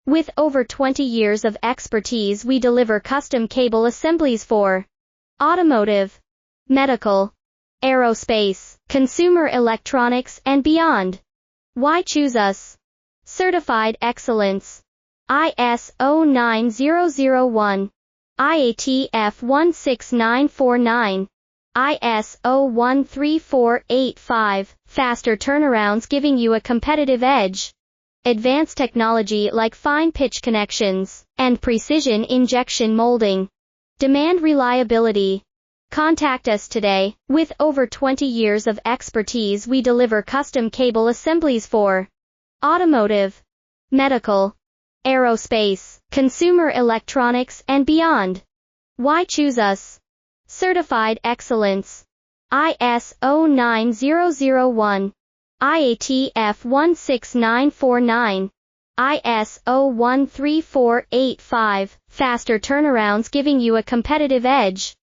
With over 20 years of expertise, we deliver custom cable assemblies for automotive, medical, aerospace, consumer electronics, and beyond. Why choose us? Certified excellence. ISO 9001, IATF 16949, ISO 13485, faster turnarounds giving you a competitive edge. Advanced technology like fine pitch connections and precision injection molding. Demand reliability. Contact us today. With over 20 years of expertise, we deliver custom cable assemblies for automotive, medical, aerospace, consumer electronics, and beyond. Why choose us? Certified excellence. ISO 9001, IATF 16949, ISO 13485, faster turnarounds giving you a competitive edge.